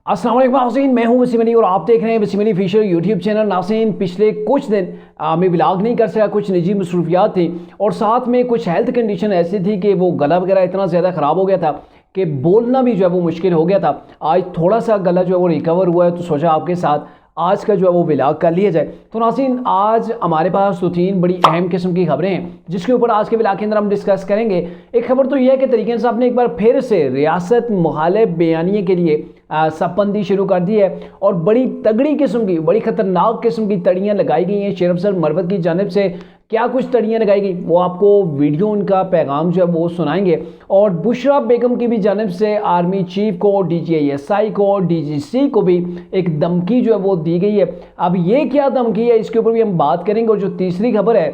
अस्सलाम वालेकुम नाज़रीन, मैं हूं वसीम अली और आप देख रहे हैं Wasim Ali official YouTube channel. नाज़रीन, पिछले कुछ दिन मैं व्लॉग नहीं कर सका, कुछ निजी मसरूफियात थी और साथ में कुछ हेल्थ कंडीशन ऐसी थी कि वो गला वगैरह इतना ज़्यादा ख़राब हो गया था कि बोलना भी जो है वो मुश्किल हो गया था। आज थोड़ा सा गला जो है वो रिकवर हुआ है, तो सोचा आपके साथ आज का जो है वो व्लॉग कर लिया जाए। तो नाज़रीन, आज हमारे पास दो तीन बड़ी अहम किस्म की खबरें हैं जिसके ऊपर आज के व्लॉग के अंदर हम डिस्कस करेंगे। एक खबर तो यह है कि तरीके साहब ने एक बार फिर से रियासत मुखालिफ बयानिए के लिए सपबंदी शुरू कर दी है और बड़ी तगड़ी किस्म की, बड़ी ख़तरनाक किस्म की तड़ियाँ लगाई गई हैं शेर अफजल मरवत की जानिब से। क्या कुछ तड़ियाँ लगाई गई वो आपको वीडियो उनका पैगाम जो है वो सुनाएंगे। और बुशरा बेगम की भी जानिब से आर्मी चीफ को, DGISI को, DGC को भी एक धमकी जो है वो दी गई है। अब ये क्या धमकी है इसके ऊपर भी हम बात करेंगे। और जो तीसरी खबर है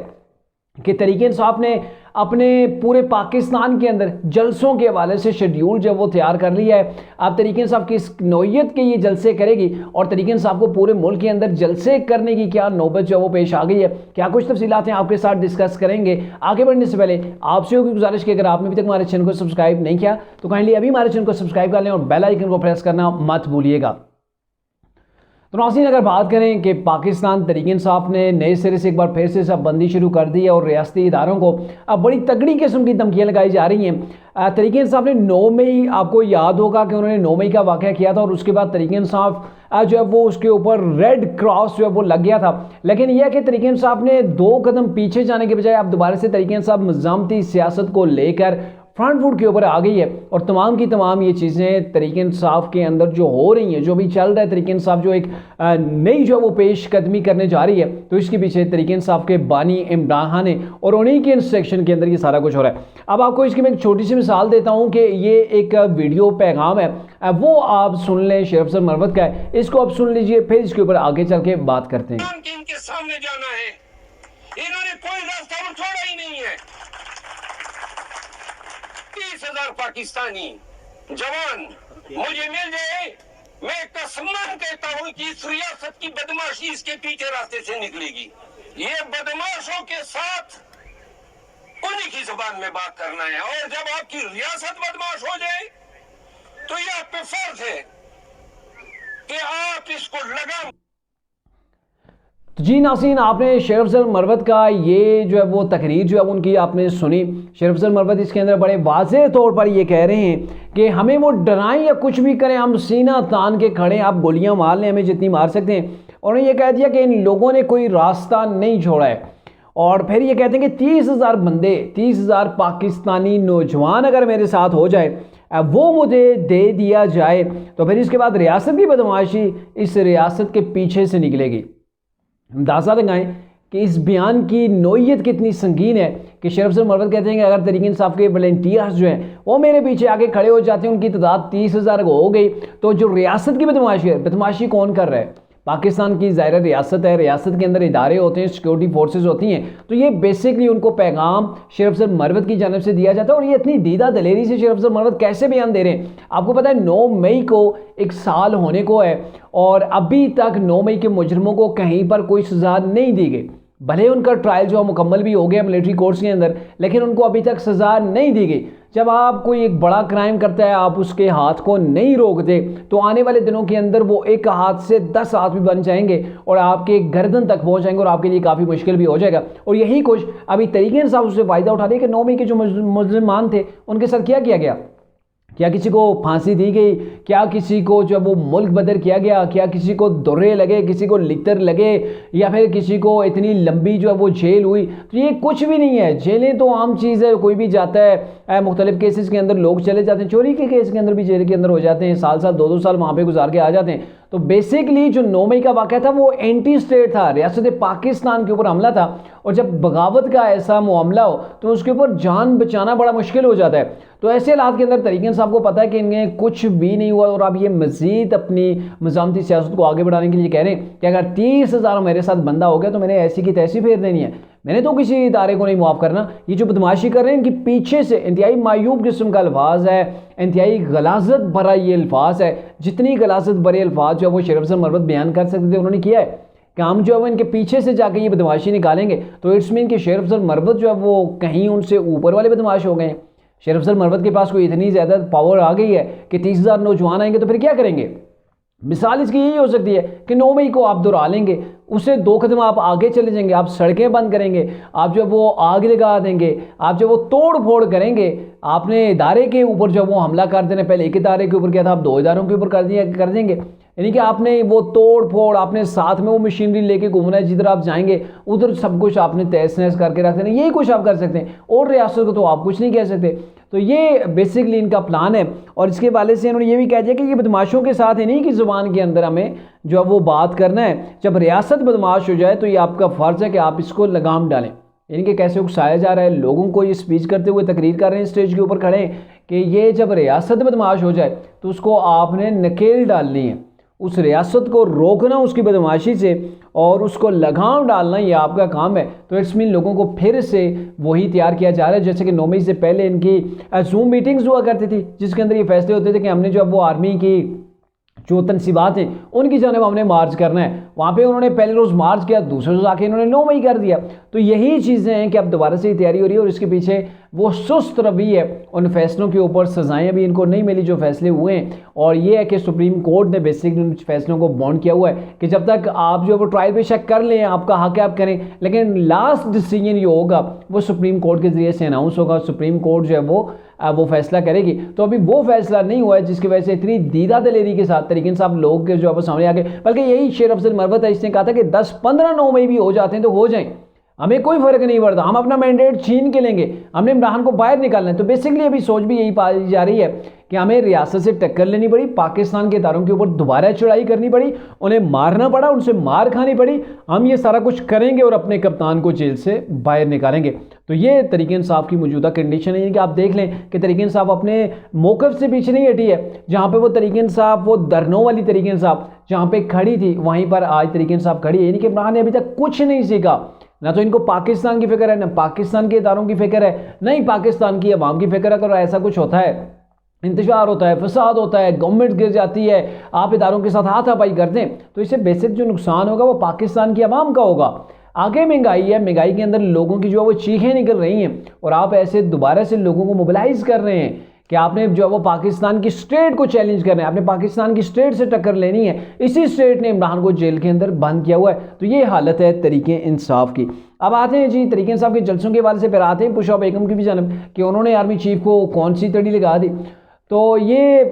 कि तरीके इंसाफ ने अपने पूरे पाकिस्तान के अंदर जलसों के हवाले से शेड्यूल जो वो तैयार कर लिया है। अब तरीके इंसाफ किस नौयत के ये जलसे करेगी और तरीके इंसाफ को पूरे मुल्क के अंदर जलसे करने की क्या नौबत जो वो पेश आ गई है, क्या कुछ तफसीलात हैं आपके साथ डिस्कस करेंगे। आगे बढ़ने से पहले आपसे होगी गुजारिश कि अगर आपने अभी तक हमारे चैनल को सब्सक्राइब नहीं किया तो काइंडली अभी हमारे चैनल को सब्सक्राइब कर लें और बेल आइकन को प्रेस करना मत भूलिएगा। तो नाज़रीन, अगर बात करें कि पाकिस्तान तरीके इंसाफ ने नए सिरे से एक बार फिर से सपबंदी शुरू कर दी है और रियासती इदारों को अब बड़ी तगड़ी किस्म की धमकियाँ लगाई जा रही हैं। तरीके इंसाफ ने 9 मई, आपको याद होगा कि उन्होंने 9 मई का वाक़या किया था और उसके बाद तरीके इंसाफ जो है वो उसके ऊपर रेड क्रॉस जो है वो लग गया था। लेकिन यह कि तरीके इंसाफ ने 2 कदम पीछे जाने के बजाय अब दोबारा से तरीके इंसाफ निज़ामती सियासत को लेकर फ्रंट फुट के ऊपर आ गई है और तमाम की तमाम ये चीज़ें तरीके इंसाफ के अंदर जो हो रही हैं, जो भी चल रहा है, तरीके इंसाफ जो एक नई जो वो पेश कदमी करने जा रही है, तो इसके पीछे तरीके इंसाफ के बानी इमरान खान है और उन्हीं के इंस्ट्रक्शन के अंदर ये सारा कुछ हो रहा है। अब आपको इसकी मैं एक छोटी सी मिसाल देता हूँ कि ये एक वीडियो पैगाम है, वो आप सुन लें, शेर अफजल मरवत का है, इसको आप सुन लीजिए, फिर इसके ऊपर आगे चल के बात करते हैं। इनके सामने जाना है, इन्होंने कोई रास्ता छोड़ा ही नहीं है। 30,000 पाकिस्तानी जवान मुझे मिल जाए, मैं कसमन कहता हूं कि इस रियासत की बदमाशी इसके पीछे रास्ते से निकलेगी। ये बदमाशों के साथ उन्हीं की जुबान में बात करना है और जब आपकी रियासत बदमाश हो जाए तो ये आप पे फर्ज है कि आप इसको लगाम। तो जी नाज़रीन, आपने शेर अफजल मरवत का ये जो है वो तकरीर जो है उनकी आपने सुनी। शेर अफजल मरवत इसके अंदर बड़े वाज़ेह तौर पर ये कह रहे हैं कि हमें वो डराएं या कुछ भी करें, हम सीना तान के खड़े, आप गोलियां मार लें, हमें जितनी मार सकते हैं। और उन्होंने ये कह दिया कि इन लोगों ने कोई रास्ता नहीं छोड़ा है। और फिर ये कहते हैं कि 30,000 बंदे, 30,000 पाकिस्तानी नौजवान अगर मेरे साथ हो जाए, वो मुझे दे दिया जाए, तो फिर इसके बाद रियासत की बदमाशी इस रियासत के पीछे से निकलेगी। अंदाज़ा लगाएं कि इस बयान की नोयत कितनी संगीन है कि शेर अफजल मरवत कहते हैं कि अगर तरीके इंसाफ के वॉलंटियर्स जो हैं वो मेरे पीछे आके खड़े हो जाते हैं, उनकी तादाद 30,000 हो गई, तो जो रियासत की बदमाशी है, बदमाशी कौन कर रहा है? पाकिस्तान की ज़ाहिर रियासत है, रियासत के अंदर इदारे होते हैं, सिक्योरिटी फोर्सेस होती हैं, तो ये बेसिकली उनको पैगाम शेर अफजल मरवत की जानिब से दिया जाता है। और ये इतनी दीदा दलेरी से शेर अफजल मरवत कैसे बयान दे रहे हैं? आपको पता है 9 मई को 1 साल होने को है और अभी तक 9 मई के मुजरिमों को कहीं पर कोई सज़ा नहीं दी गई। भले उनका ट्रायल जो मुकम्मल भी हो गया मिलिट्री कोर्ट्स के अंदर, लेकिन उनको अभी तक सज़ा नहीं दी गई। जब आप कोई एक बड़ा क्राइम करता है, आप उसके हाथ को नहीं रोकते, तो आने वाले दिनों के अंदर वो एक हाथ से 10 हाथ भी बन जाएंगे और आपके गर्दन तक पहुंच जाएंगे और आपके लिए काफ़ी मुश्किल भी हो जाएगा। और यही कुछ अभी तरीके इंसाफ उससे फ़ायदा उठा रहे कि 9 मई के जो मुसलमान थे उनके साथ क्या किया गया? क्या किसी को फांसी दी गई? क्या किसी को जो वो मुल्क बदर किया गया? क्या किसी को दुर्रे लगे, किसी को लितर लगे, या फिर किसी को इतनी लंबी जो है वो जेल हुई? तो ये कुछ भी नहीं है। जेलें तो आम चीज़ है, कोई भी जाता है, मुख्तलिफ केसेस के अंदर लोग चले जाते हैं, चोरी के केस के अंदर भी जेल के अंदर हो जाते हैं, साल 2-2 साल वहाँ पर गुजार के आ जाते हैं। तो बेसिकली जो 9 मई का वाक़या था वो एंटी स्टेट था, रियासत पाकिस्तान के ऊपर हमला था। और जब बगावत का ऐसा मामला हो तो उसके ऊपर जान बचाना बड़ा मुश्किल हो जाता है। तो ऐसे हालात के अंदर तरीके इंसाफ को पता है कि इनमें कुछ भी नहीं हुआ और अब ये मज़ीद अपनी निज़ामती सियासत को आगे बढ़ाने के लिए कह रहे हैं कि अगर 30,000 मेरे साथ बंदा हो गया तो मैंने ऐसी की तैसी फेर देनी है, मैंने तो किसी इदारे को नहीं मुआफ़ करना। ये जो बदमाशी कर रहे हैं इनके पीछे से इंतहाई मायूब किस्म का अल्फाज है, इंतहाई गलाजत भरा ये अल्फाज है। जितनी गलाजत भरे अल्फाज जो है वो शेर अफजल मरवत बयान कर सकते थे उन्होंने किया है। काम जो है वो इनके पीछे से जाके ये बदमाशी निकालेंगे तो इट्स मीन कि शेर अफजल मरवत जो है वो कहीं उनसे ऊपर वाले बदमाश हो गए हैं। शेर अफजल मरवत के पास कोई इतनी ज़्यादा पावर आ गई है कि 30,000 नौजवान आएंगे तो फिर क्या करेंगे? मिसाल इसकी यही हो सकती है कि 9 मई को आप दोहरा लेंगे, उससे 2 कदम आप आगे चले जाएंगे, आप सड़कें बंद करेंगे, आप जब वो आग लगा देंगे, आप जब वो तोड़ फोड़ करेंगे, आपने इदारे के ऊपर जब वो हमला कर देना, पहले एक इदारे के ऊपर किया था, आप 2 इदारों के ऊपर कर देंगे, यानी कि आपने वो तोड़ फोड़, आपने साथ में वो मशीनरी लेके घूमना है, जिधर आप जाएंगे उधर सब कुछ आपने तहस नहस करके रख देना, यही कुछ आप कर सकते हैं, और रियासत को तो आप कुछ नहीं कह सकते। तो ये बेसिकली इनका प्लान है। और इसके वाले से इन्होंने ये भी कह दिया कि ये बदमाशों के साथ ही नहीं कि ज़ुबान के अंदर हमें जो है वो बात करना है, जब रियासत बदमाश हो जाए तो ये आपका फ़र्ज़ है कि आप इसको लगाम डालें। यानी कि कैसे उकसाया जा रहा है, लोगों को ये स्पीच करते हुए तकरीर कर रहे हैं, स्टेज के ऊपर खड़े हैं कि ये जब रियासत बदमाश हो जाए तो उसको आपने नकेल डालनी है, उस रियासत को रोकना उसकी बदमाशी से और उसको लगाम डालना, ये आपका काम है। तो इट्स मीन लोगों को फिर से वही तैयार किया जा रहा है जैसे कि 9 मई से पहले इनकी जूम मीटिंग्स हुआ करती थी, जिसके अंदर ये फैसले होते थे कि हमने जो अब वो आर्मी की जो तनसीबात हैं उनकी जानिब हमने मार्च करना है। वहाँ पे उन्होंने पहले रोज़ मार्च किया, दूसरे रोज़ आके इन्होंने 9 मई कर दिया। तो यही चीज़ें हैं कि अब दोबारा से ही तैयारी हो रही है और इसके पीछे वो सुस्त रवि है, उन फैसलों के ऊपर सजाएं अभी इनको नहीं मिली जो फैसले हुए हैं। और ये है कि सुप्रीम कोर्ट ने बेसिकली उन फैसलों को बॉन्ड किया हुआ है कि जब तक आप जो वो ट्रायल पे चेक कर लें, आपका हक है आप करें, लेकिन लास्ट डिसीजन ये होगा वो सुप्रीम कोर्ट के ज़रिए से अनाउंस होगा, सुप्रीम कोर्ट जो है वो फैसला करेगी। तो अभी वो फैसला नहीं हुआ है जिसकी वजह से इतनी दीदा दलेरी के साथ तरीके साहब लोग के जो है वो सामने आके, बल्कि यही शेर अफजल मरवत है, इसने कहा था कि 10-15 9 मई भी हो जाते हैं तो हो जाएं, हमें कोई फर्क नहीं पड़ता, हम अपना मैंडेट छीन के लेंगे, हमने इमरान को बाहर निकालना है। तो बेसिकली अभी सोच भी यही पाई जा रही है कि हमें रियासत से टक्कर लेनी पड़ी, पाकिस्तान के इदारों के ऊपर दोबारा चढ़ाई करनी पड़ी, उन्हें मारना पड़ा, उनसे मार खानी पड़ी, हम ये सारा कुछ करेंगे और अपने कप्तान को जेल से बाहर निकालेंगे। तो ये तरीके इंसाफ की मौजूदा कंडीशन है कि आप देख लें कि तरीके इंसाफ अपने मौक़िफ़ से पीछे नहीं हटी है। जहाँ पे वो तरीके इंसाफ, वो धरनों वाली तरीके इंसाफ जहाँ पे खड़ी थी, वहीं पर आज तरीके इंसाफ खड़ी है। यानी कि इमरान ने अभी तक कुछ नहीं सीखा, ना तो इनको पाकिस्तान की फिक्र है, ना पाकिस्तान के इदारों की फिक्र है, नहीं पाकिस्तान की अवाम की फिक्र है। अगर ऐसा कुछ होता है, इंतशार होता है, फसाद होता है, गवर्नमेंट गिर जाती है, आप इदारों के साथ हाथापाई कर दें, तो इससे बेसिक जो नुकसान होगा वो पाकिस्तान की अवाम का होगा। आगे महंगाई है, महंगाई के अंदर लोगों की जो है वो चीखें निकल रही हैं और आप ऐसे दोबारा से लोगों को मोबिलाइज कर रहे हैं कि आपने जो है वो पाकिस्तान की स्टेट को चैलेंज करना है, आपने पाकिस्तान की स्टेट से टक्कर लेनी है। इसी स्टेट ने इमरान को जेल के अंदर बंद किया हुआ है। तो ये हालत है तरीके इंसाफ की। अब आते हैं जी तरीके इंसाफ के जलसों के हवाले से, फिर आते हैं पुशा बेगम की भी जानब कि उन्होंने आर्मी चीफ को कौन सी तड़ी लगा दी। तो ये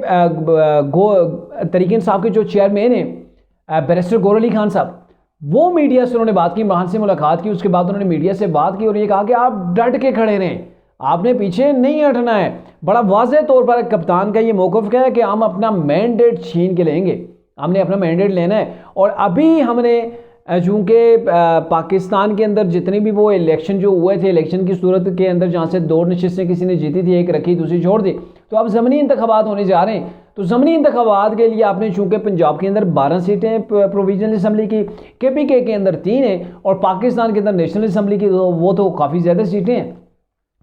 तरीके इंसाफ के जो चेयरमैन हैं बैरिस्टर गौहर अली खान साहब, वो मीडिया से उन्होंने बात की, इमरान से मुलाकात की, उसके बाद उन्होंने मीडिया से बात की और ये कहा कि आप डट के खड़े रहें, आपने पीछे नहीं हटना है। बड़ा वाज़ेह तौर पर कप्तान का ये मौक़िफ़ है कि हम अपना मैंडेट छीन के लेंगे, हमने अपना मैंडेट लेना है। और अभी हमने चूँकि पाकिस्तान के अंदर जितने भी वो इलेक्शन जो हुए थे, इलेक्शन की सूरत के अंदर जहाँ से 2 नशिस्तें किसी ने जीती थी, एक रखी दूसरी छोड़ दी, तो अब ज़मनी इंतखाबात होने जा रहे हैं। तो ज़मनी इंतखाबात के लिए आपने चूँकि पंजाब के अंदर 12 सीटें प्रोविजनल असम्बली की, KPK के अंदर 3 हैं और पाकिस्तान के अंदर नेशनल असम्बली की वो तो काफ़ी ज़्यादा सीटें हैं,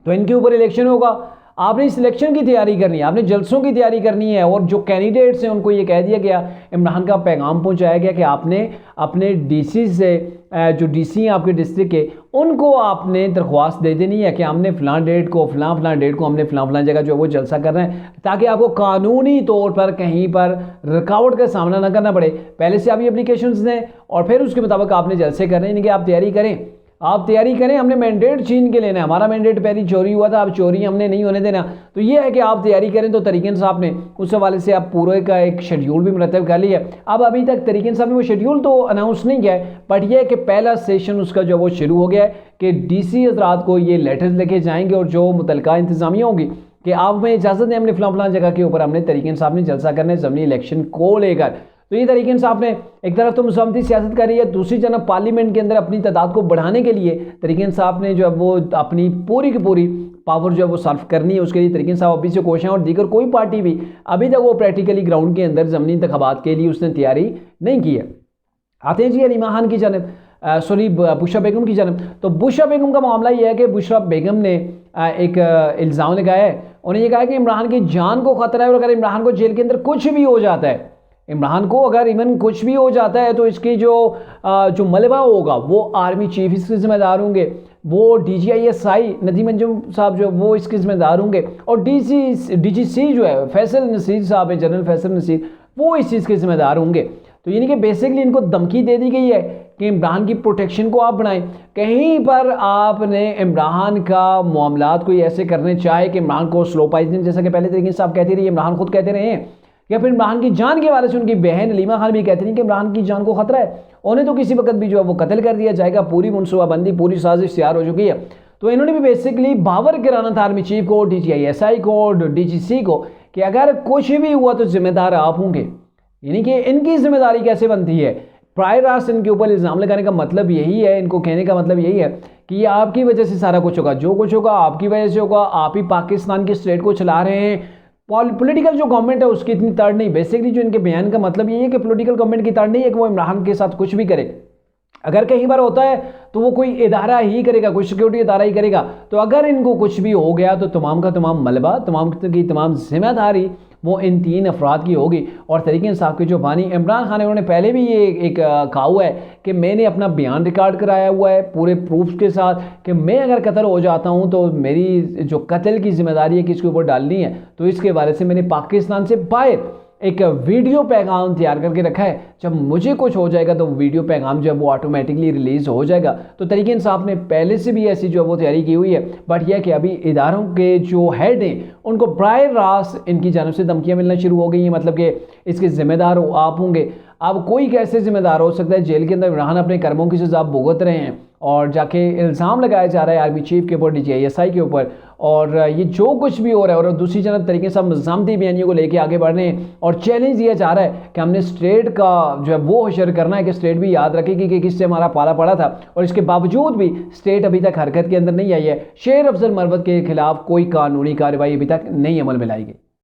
तो इनके ऊपर इलेक्शन होगा। आपने सिलेक्शन की तैयारी करनी है, आपने जलसों की तैयारी करनी है। और जो कैंडिडेट्स हैं उनको ये कह दिया गया, इमरान का पैगाम पहुंचाया गया कि आपने अपने DC से जो DC हैं आपके डिस्ट्रिक्ट के, उनको आपने दरख्वास्त दे देनी है कि हमने फ़लाँ डेट को फ़लाँ डेट को हमने फ़लाँ जगह जो है वो जलसा कर रहे हैं, ताकि आपको कानूनी तौर पर कहीं पर रुकावट का सामना ना करना पड़े। पहले से आप ये एप्लीकेशंस दें और फिर उसके मुताबिक आपने जलसे करने, यानी कि आप तैयारी करें, आप तैयारी करें। हमने मैंडेट छीन के लेना है, हमारा मैंडेट पहले चोरी हुआ था, अब चोरी हमने नहीं होने देना। तो ये है कि आप तैयारी करें। तो तरीके साहब ने उस हवाले से आप पूरे का एक शेड्यूल भी मुरतब कर लिया। अब अभी तक तरीके साहब ने वो शेड्यूल तो अनाउंस नहीं किया है, बट यह है कि पहला सेशन उसका जो वो शुरू हो गया है कि DC हज़रात को ये लेटर्स लेके जाएंगे और जो मुतलका इंतज़ामिया होगी कि आप हमें इजाज़त दें, हमने फ़लाँ जगह के ऊपर हमने तरीके साहब ने जलसा करना है ज़मनी इलेक्शन को लेकर। तो ये तरीके साहब ने एक तरफ तो मुसामती सियासत करी है, दूसरी जानब पार्लियामेंट के अंदर अपनी तादाद को बढ़ाने के लिए तरीके साहब ने जो है वो अपनी पूरी की पूरी पावर जो है वो सर्व करनी है। उसके लिए तरीके साहब अभी से कोशिश हैं और दीगर कोई पार्टी भी अभी तक वो प्रैक्टिकली ग्राउंड के अंदर ज़मनी इंतखाबात के लिए उसने तैयारी नहीं की है। आते हैं जी अलीमा खान की जानब, सॉरी बुशरा बेगम की जानब। तो बुशरा बेगम का मामला ये है कि बुशरा बेगम ने एक इल्ज़ाम लगाया है, उन्हें ये कहा कि इमरान की जान को ख़तरा है और अगर इमरान को जेल के अंदर कुछ भी हो जाता है, इमरान को अगर इवन कुछ भी हो जाता है, तो इसकी जो मलबा होगा वो आर्मी चीफ इसके ज़िम्मेदार होंगे, वो DGISI नदीम अंजुम साहब जो वो इसके ज़िम्मेदार होंगे और DGC जो है फैसल नसीर साहब है, जनरल फैसल नसीर, वो इस चीज़ के जिम्मेदार होंगे। तो यानी कि बेसिकली इनको धमकी दे दी गई है कि इमरान की प्रोटेक्शन को आप बढ़ाएं। कहीं पर आपने इमरान का मामलात कोई ऐसे करने चाहे कि इमरान को स्लो पॉइजनिंग, जैसा कि पहले तरीके से आप कहते रहिए, इमरान खुद कहते रहे हैं, या फिर इमरान की जान के हवाले से उनकी बहन हलीमा खान भी कहती रही कि इमरान की जान को खतरा है, उन्हें तो किसी वक्त भी जो है वो कत्ल कर दिया जाएगा, पूरी मनसूबाबंदी पूरी साजिश तैयार हो चुकी है। तो इन्होंने भी बेसिकली बावर गिराना था आर्मी चीफ को, DGISI को, DGC को, कि अगर कुछ भी हुआ तो जिम्मेदार आप होंगे। यानी कि इनकी जिम्मेदारी कैसे बनती है? प्रायर रास्त इनके ऊपर इल्ज़ाम लगाने का मतलब यही है, इनको कहने का मतलब यही है कि ये आपकी वजह से सारा कुछ होगा, जो कुछ होगा आपकी वजह से होगा, आप ही पाकिस्तान की स्टेट को चला रहे हैं। पॉलिटिकल जो गवर्नमेंट है उसकी इतनी तड़ नहीं। बेसिकली जो इनके बयान का मतलब यही है कि पॉलिटिकल गवर्नमेंट की तड़ नहीं है कि वो इमरान के साथ कुछ भी करे। अगर कहीं बार होता है तो वो कोई इदारा ही करेगा, कोई सिक्योरिटी इदारा ही करेगा। तो अगर इनको कुछ भी हो गया तो तमाम का तमाम मलबा, तमाम की तमाम जिम्मेदारी वो इन 3 अफराद की होगी। और तहरीक इंसाफ के जो बानी इमरान खान है, उन्होंने पहले भी ये एक कहा हुआ है कि मैंने अपना बयान रिकॉर्ड कराया हुआ है पूरे प्रूफ के साथ कि मैं अगर कत्ल हो जाता हूं तो मेरी जो कत्ल की जिम्मेदारी है किसके ऊपर डालनी है। तो इसके बारे से मैंने पाकिस्तान से बाहर एक वीडियो पैगाम तैयार करके रखा है, जब मुझे कुछ हो जाएगा तो वीडियो पैगाम जो है वो ऑटोमेटिकली रिलीज हो जाएगा। तो तहरीक इंसाफ ने पहले से भी ऐसी जो है वो तैयारी की हुई है, बट यह कि अभी इदारों के जो हेड हैं उनको प्रायर रास्त इनकी जानब से धमकियाँ मिलना शुरू हो गई हैं, मतलब कि इसके जिम्मेदार हो आप होंगे। अब कोई कैसे जिम्मेदार हो सकता है? जेल के अंदर इमरान अपने कर्मों की सज़ा भुगत रहे हैं और जाके इल्ज़ाम लगाया जा रहा है आर्मी चीफ के ऊपर, DGISI के ऊपर, और ये जो कुछ भी हो रहा है। और दूसरी जानब तरीके से मज़ामती बयानियों को लेके आगे बढ़ रहे हैं और चैलेंज दिया जा रहा है कि हमने स्टेट का जो है वो हशर करना है कि स्टेट भी याद रखेगी कि किससे हमारा पाला पड़ा था। और इसके बावजूद भी स्टेट अभी तक हरकत के अंदर नहीं आई है। शेर अफजल मरवत के खिलाफ कोई कानूनी कार्रवाई अभी तक नहीं अमल में लाई गई।